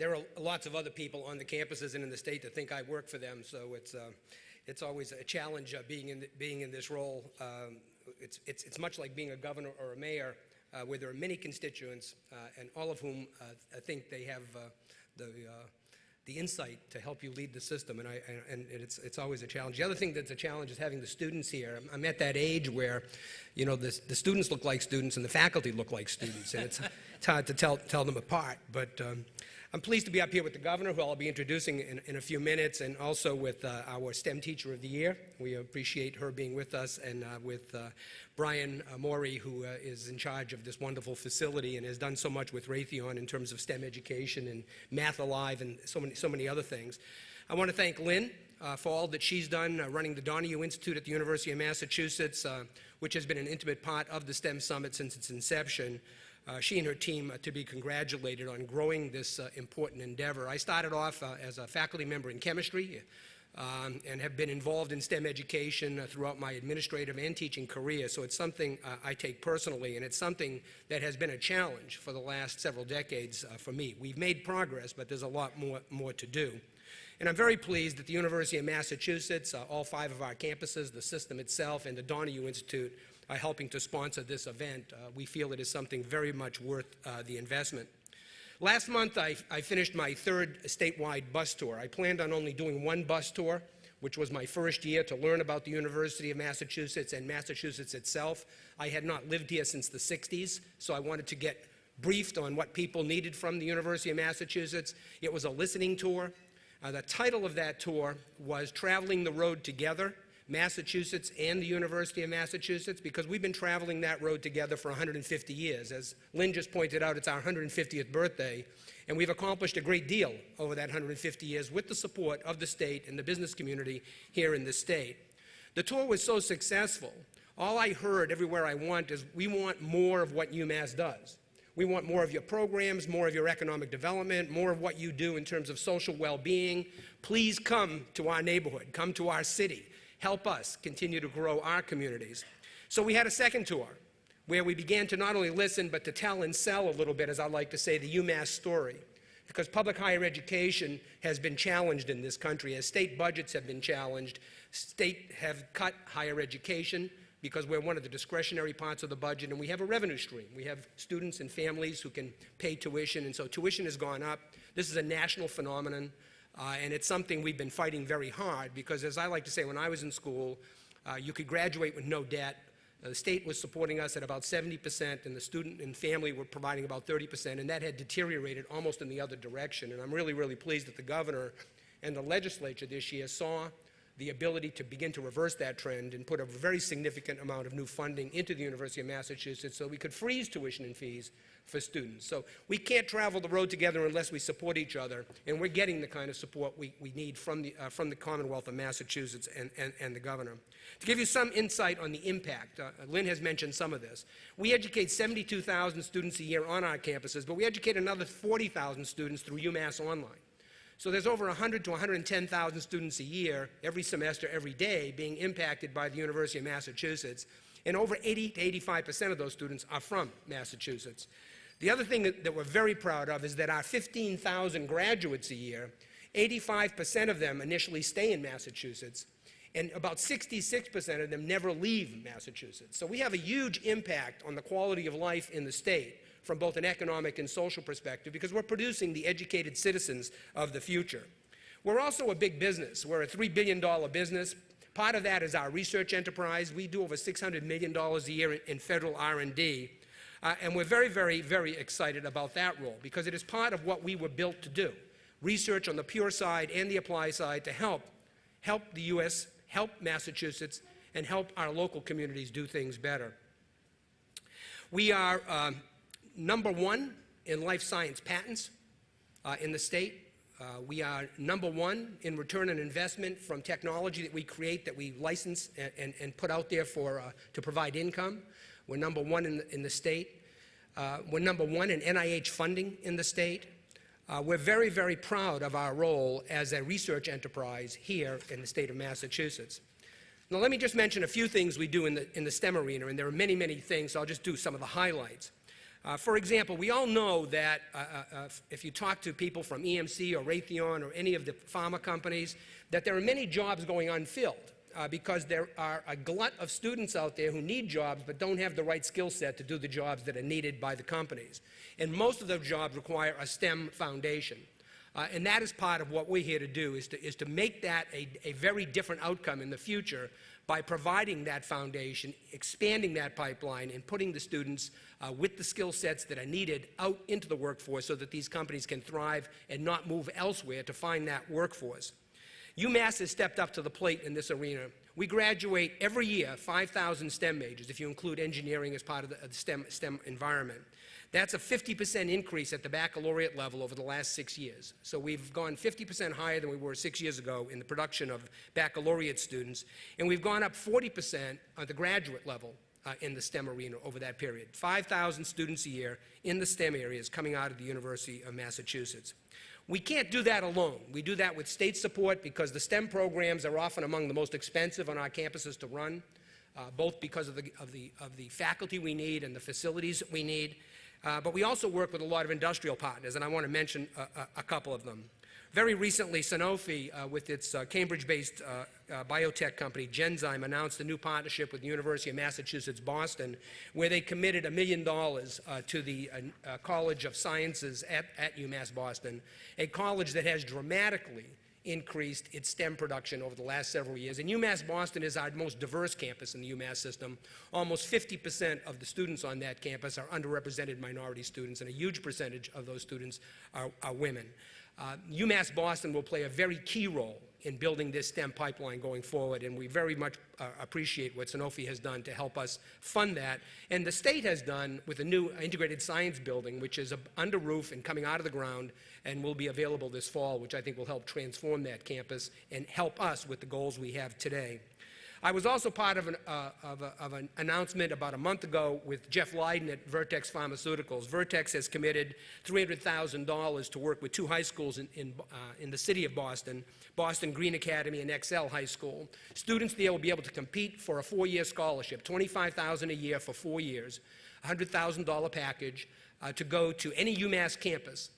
there are lots of other people on the campuses and in the state that think I work for them, so it's always a challenge being in this role. It's much like being a governor or a mayor, where there are many constituents, and all of whom I think they have the insight to help you lead the system, and it's always a challenge. The other thing that's a challenge is having the students here. I'm at that age where, you know, the students look like students and the faculty look like students, and it's hard to tell them apart. But I'm pleased to be up here with the governor, who I'll be introducing in a few minutes, and also with our STEM Teacher of the Year. We appreciate her being with us, and with Brian Morey, who is in charge of this wonderful facility and has done so much with Raytheon in terms of STEM education and Math Alive and so many other things. I want to thank Lynn for all that she's done running the Donahue Institute at the University of Massachusetts, which has been an intimate part of the STEM Summit since its inception. She and her team are to be congratulated on growing this important endeavor. I started off as a faculty member in chemistry and have been involved in STEM education throughout my administrative and teaching career, so it's something I take personally, and it's something that has been a challenge for the last several decades for me. We've made progress, but there's a lot more to do. And I'm very pleased that the University of Massachusetts, all 5 of our campuses, the system itself, and the Donahue Institute are helping to sponsor this event. We feel it is something very much worth the investment. Last month, I finished my 3rd statewide bus tour. I planned on only doing 1 bus tour, which was my first year to learn about the University of Massachusetts and Massachusetts itself. I had not lived here since the 60s, so I wanted to get briefed on what people needed from the University of Massachusetts. It was a listening tour. The title of that tour was Traveling the Road Together, Massachusetts and the University of Massachusetts, because we've been traveling that road together for 150 years. As Lynn just pointed out, it's our 150th birthday, and we've accomplished a great deal over that 150 years with the support of the state and the business community here in the state. The tour was so successful, all I heard everywhere I went is, we want more of what UMass does. We want more of your programs, more of your economic development, more of what you do in terms of social well-being. Please come to our neighborhood, come to our city. Help us continue to grow our communities. So we had a second tour where we began to not only listen, but to tell and sell a little bit, as I like to say, the UMass story. Because public higher education has been challenged in this country. As state budgets have been challenged, state have cut higher education because we're one of the discretionary parts of the budget, and we have a revenue stream. We have students and families who can pay tuition, and so tuition has gone up. This is a national phenomenon. And it's something we've been fighting very hard because, as I like to say, when I was in school, you could graduate with no debt. The state was supporting us at about 70%, and the student and family were providing about 30%, and that had deteriorated almost in the other direction. And I'm really, really pleased that the governor and the legislature this year saw the ability to begin to reverse that trend and put a very significant amount of new funding into the University of Massachusetts so we could freeze tuition and fees for students. So we can't travel the road together unless we support each other, and we're getting the kind of support we need from the Commonwealth of Massachusetts and the governor. To give you some insight on the impact, Lynn has mentioned some of this. We educate 72,000 students a year on our campuses, but we educate another 40,000 students through UMass Online. So there's over 100 to 110,000 students a year, every semester, every day, being impacted by the University of Massachusetts, and over 80 to 85% of those students are from Massachusetts. The other thing that we're very proud of is that our 15,000 graduates a year, 85% of them initially stay in Massachusetts, and about 66% of them never leave Massachusetts. So we have a huge impact on the quality of life in the state from both an economic and social perspective, because we're producing the educated citizens of the future. We're also a big business. We're a $3 billion business. Part of that is our research enterprise. We do over $600 million a year in federal R&D. And we're very, very, very excited about that role, because it is part of what we were built to do. Research on the pure side and the apply side to help the U.S., help Massachusetts, and help our local communities do things better. We are #1 in life science patents in the state. We are #1 in return on investment from technology that we create, that we license and put out there to provide income. We're #1 in the state. We're #1 in NIH funding in the state. We're very, very proud of our role as a research enterprise here in the state of Massachusetts. Now, let me just mention a few things we do in the STEM arena, and there are many, many things, so I'll just do some of the highlights. For example, we all know that if you talk to people from EMC or Raytheon or any of the pharma companies, that there are many jobs going unfilled because there are a glut of students out there who need jobs but don't have the right skill set to do the jobs that are needed by the companies. And most of those jobs require a STEM foundation. And that is part of what we're here to do, is to make that a very different outcome in the future by providing that foundation, expanding that pipeline, and putting the students with the skill sets that are needed out into the workforce so that these companies can thrive and not move elsewhere to find that workforce. UMass has stepped up to the plate in this arena. We graduate every year 5,000 STEM majors, if you include engineering as part of the STEM environment. That's a 50% increase at the baccalaureate level over the last 6 years. So we've gone 50% higher than we were 6 years ago in the production of baccalaureate students, and we've gone up 40% at the graduate level in the STEM arena over that period. 5,000 students a year in the STEM areas coming out of the University of Massachusetts. We can't do that alone. We do that with state support because the STEM programs are often among the most expensive on our campuses to run, both because of the faculty we need and the facilities we need. But we also work with a lot of industrial partners, and I want to mention a couple of them. Very recently, Sanofi, with its Cambridge-based biotech company, Genzyme, announced a new partnership with the University of Massachusetts, Boston, where they committed $1 million to the College of Sciences at UMass Boston, a college that has dramatically increased its STEM production over the last several years. And UMass Boston is our most diverse campus in the UMass system. Almost 50% of the students on that campus are underrepresented minority students, and a huge percentage of those students are women. UMass Boston will play a very key role in building this STEM pipeline going forward, and we very much appreciate what Sanofi has done to help us fund that. And the state has done with a new integrated science building, which is under roof and coming out of the ground and will be available this fall, which I think will help transform that campus and help us with the goals we have today. I was also part of an announcement about a month ago with Jeff Leiden at Vertex Pharmaceuticals. Vertex has committed $300,000 to work with 2 high schools in the city of Boston, Boston Green Academy and Excel High School. Students there will be able to compete for a 4-year scholarship, $25,000 a year for 4 years, a $100,000 package to go to any UMass campus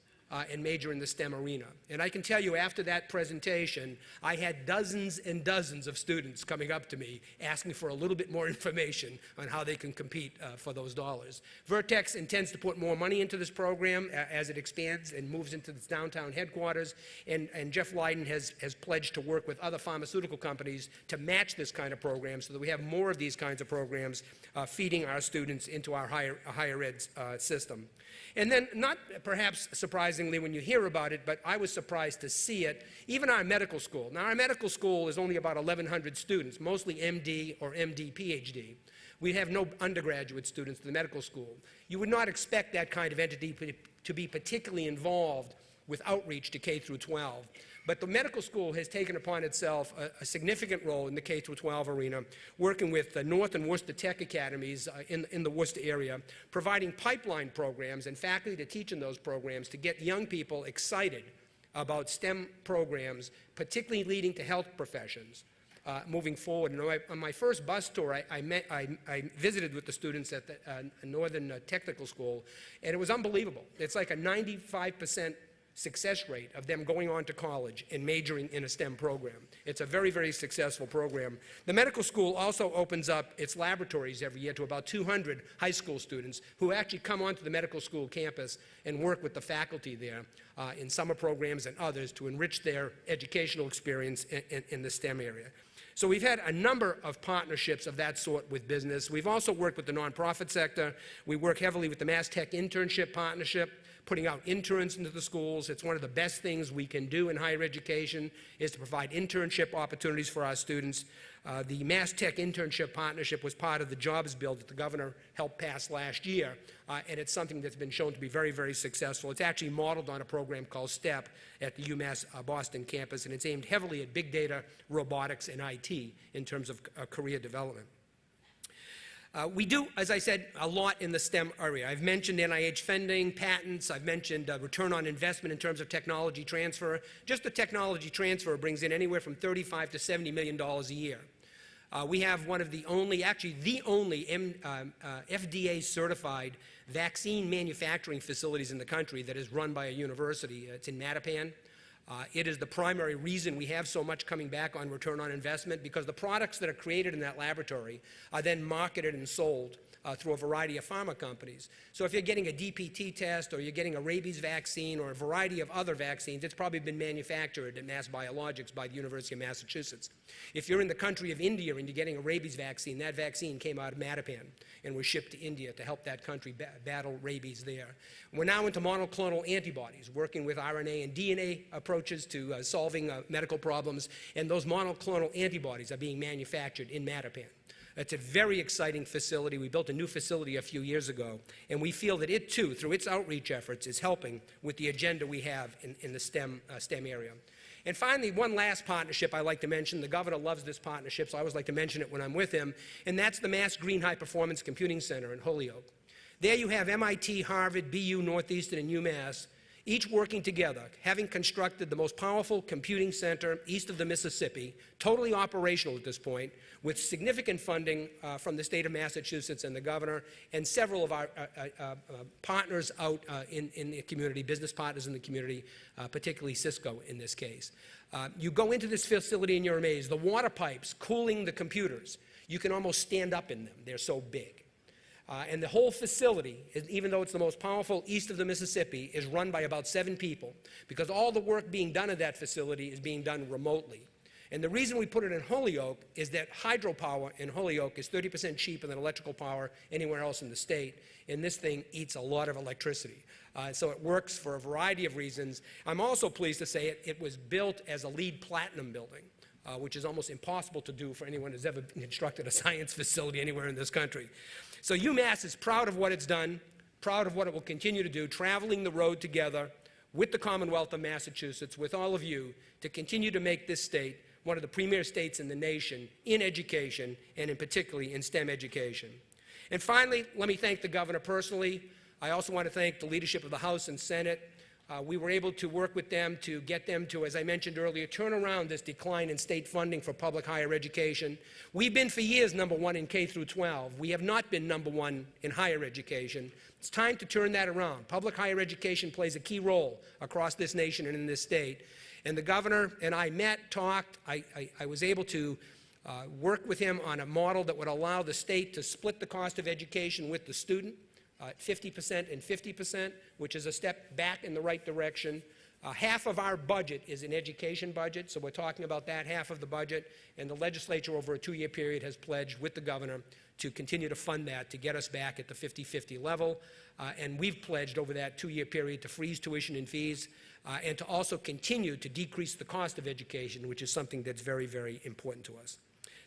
and major in the STEM arena. And I can tell you, after that presentation, I had dozens and dozens of students coming up to me asking for a little bit more information on how they can compete for those dollars. Vertex intends to put more money into this program as it expands and moves into its downtown headquarters, and Jeff Leiden has pledged to work with other pharmaceutical companies to match this kind of program so that we have more of these kinds of programs feeding our students into our higher ed system. And then, not perhaps surprisingly when you hear about it, but I was surprised to see it, even our medical school. Now, our medical school is only about 1,100 students, mostly MD or MD PhD. We have no undergraduate students in the medical school. You would not expect that kind of entity to be particularly involved with outreach to K through 12. But the medical school has taken upon itself a significant role in the K through 12 arena, working with the North and Worcester Tech Academies in the Worcester area, providing pipeline programs and faculty to teach in those programs to get young people excited about STEM programs, particularly leading to health professions. Moving forward. On my first bus tour, I visited with the students at the Northern Technical School, and it was unbelievable. It's like a 95% success rate of them going on to college and majoring in a STEM program. It's a very, very successful program. The medical school also opens up its laboratories every year to about 200 high school students who actually come onto the medical school campus and work with the faculty there in summer programs and others to enrich their educational experience in the STEM area. So we've had a number of partnerships of that sort with business. We've also worked with the nonprofit sector. We work heavily with the Mass Tech Internship Partnership, putting out interns into the schools. It's one of the best things we can do in higher education is to provide internship opportunities for our students. The Mass Tech Internship Partnership was part of the jobs bill that the governor helped pass last year, and it's something that's been shown to be very, very successful. It's actually modeled on a program called STEP at the UMass Boston campus, and it's aimed heavily at big data, robotics, and IT in terms of career development. We do, as I said, a lot in the STEM area. I've mentioned NIH funding, patents. I've mentioned return on investment in terms of technology transfer. Just the technology transfer brings in anywhere from $35 to $70 million a year. We have one of the only, actually the only FDA-certified vaccine manufacturing facilities in the country that is run by a university. It's in Mattapan. It is the primary reason we have so much coming back on return on investment, because the products that are created in that laboratory are then marketed and sold through a variety of pharma companies. So if you're getting a DPT test, or you're getting a rabies vaccine, or a variety of other vaccines, it's probably been manufactured at Mass Biologics by the University of Massachusetts. If you're in the country of India and you're getting a rabies vaccine, that vaccine came out of Mattapan and was shipped to India to help that country battle rabies there. We're now into monoclonal antibodies, working with RNA and DNA approaches to solving medical problems, and those monoclonal antibodies are being manufactured in Mattapan. It's a very exciting facility. We built a new facility a few years ago, and we feel that it too, through its outreach efforts, is helping with the agenda we have in the STEM area. And finally, one last partnership I like to mention. The governor loves this partnership, so I always like to mention it when I'm with him, and that's the Mass Green High Performance Computing Center in Holyoke. There you have MIT, Harvard, BU, Northeastern, and UMass, each working together, having constructed the most powerful computing center east of the Mississippi, totally operational at this point, with significant funding from the state of Massachusetts and the governor, and several of our partners out in the community, business partners in the community, particularly Cisco in this case. You go into this facility and you're amazed. The water pipes cooling the computers, you can almost stand up in them. They're so big. And the whole facility, even though it's the most powerful east of the Mississippi, is run by about 7 people, because all the work being done at that facility is being done remotely. And the reason we put it in Holyoke is that hydropower in Holyoke is 30% cheaper than electrical power anywhere else in the state, and this thing eats a lot of electricity. So it works for a variety of reasons. I'm also pleased to say it was built as a LEED Platinum building, which is almost impossible to do for anyone who's ever constructed a science facility anywhere in this country. So UMass is proud of what it's done, proud of what it will continue to do, traveling the road together with the Commonwealth of Massachusetts, with all of you, to continue to make this state one of the premier states in the nation in education, and in particularly in STEM education. And finally, let me thank the governor personally. I also want to thank the leadership of the House and Senate. We were able to work with them to get them to, as I mentioned earlier, turn around this decline in state funding for public higher education. We've been for years #1 in K through 12. We have not been #1 in higher education. It's time to turn that around. Public higher education plays a key role across this nation and in this state. And the governor and I met, talked. I was able to work with him on a model that would allow the state to split the cost of education with the student. 50% and 50%, which is a step back in the right direction. Half of our budget is an education budget, so we're talking about that half of the budget, and the legislature over a 2-year period has pledged with the governor to continue to fund that to get us back at the 50-50 level, and we've pledged over that 2-year period to freeze tuition and fees, and to also continue to decrease the cost of education, which is something that's very, very important to us.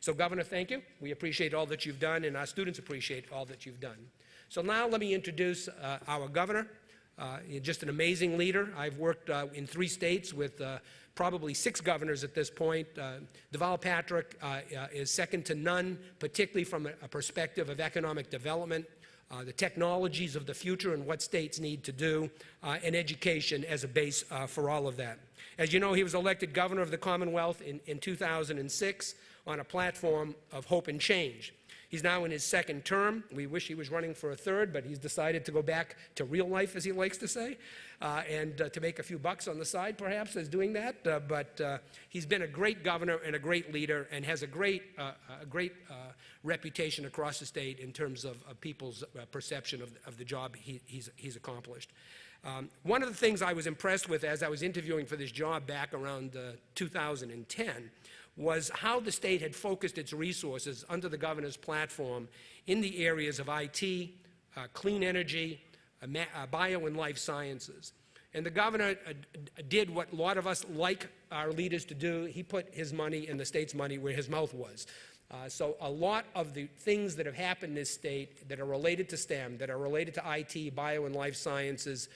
So, Governor, thank you. We appreciate all that you've done, and our students appreciate all that you've done. So now let me introduce our governor, just an amazing leader. I've worked in 3 states with probably 6 governors at this point. Deval Patrick is second to none, particularly from a perspective of economic development, the technologies of the future and what states need to do, and education as a base for all of that. As you know, he was elected governor of the Commonwealth in 2006 on a platform of hope and change. He's now in his 2nd term. We wish he was running for a 3rd, but he's decided to go back to real life, as he likes to say, and to make a few bucks on the side, perhaps, as doing that. But he's been a great governor and a great leader, and has a great reputation across the state in terms of people's perception of the job he's accomplished. One of the things I was impressed with as I was interviewing for this job back around 2010 was how the state had focused its resources under the governor's platform in the areas of IT, clean energy, bio and life sciences. And the governor did what a lot of us like our leaders to do. He put his money and the state's money where his mouth was. So a lot of the things that have happened in this state that are related to STEM, that are related to IT, bio and life sciences,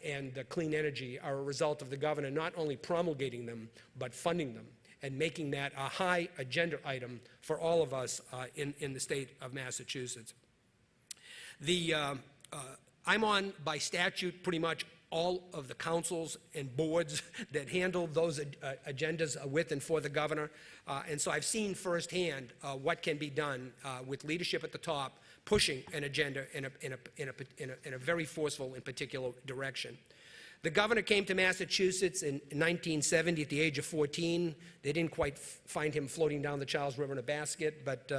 and clean energy are a result of the governor not only promulgating them, but funding them, and making that a high agenda item for all of us in the state of Massachusetts. I'm on, by statute, pretty much all of the councils and boards that handle those agendas with and for the governor. And so I've seen firsthand what can be done with leadership at the top, pushing an agenda in a very forceful and particular direction. The governor came to Massachusetts in 1970 at the age of 14. They didn't quite find him floating down the Charles River in a basket, but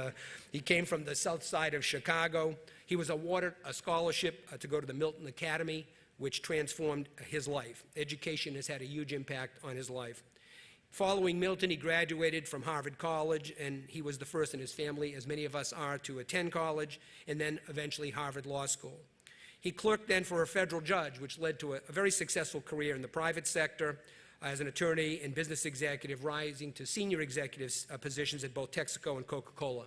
he came from the south side of Chicago. He was awarded a scholarship to go to the Milton Academy, which transformed his life. Education has had a huge impact on his life. Following Milton, he graduated from Harvard College, and he was the first in his family, as many of us are, to attend college, and then eventually Harvard Law School. He clerked then for a federal judge, which led to a very successful career in the private sector as an attorney and business executive, rising to senior executive positions at both Texaco and Coca-Cola.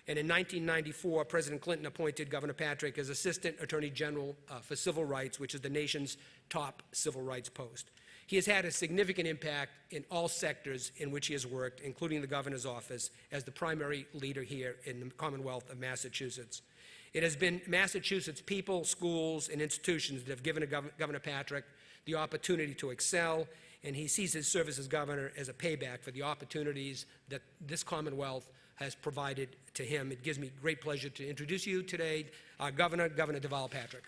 And in 1994, President Clinton appointed Governor Patrick as Assistant Attorney General for Civil Rights, which is the nation's top civil rights post. He has had a significant impact in all sectors in which he has worked, including the governor's office, as the primary leader here in the Commonwealth of Massachusetts. It has been Massachusetts people, schools, and institutions that have given Governor Patrick the opportunity to excel, and he sees his service as governor as a payback for the opportunities that this Commonwealth has provided to him. It gives me great pleasure to introduce you today, Governor Deval Patrick.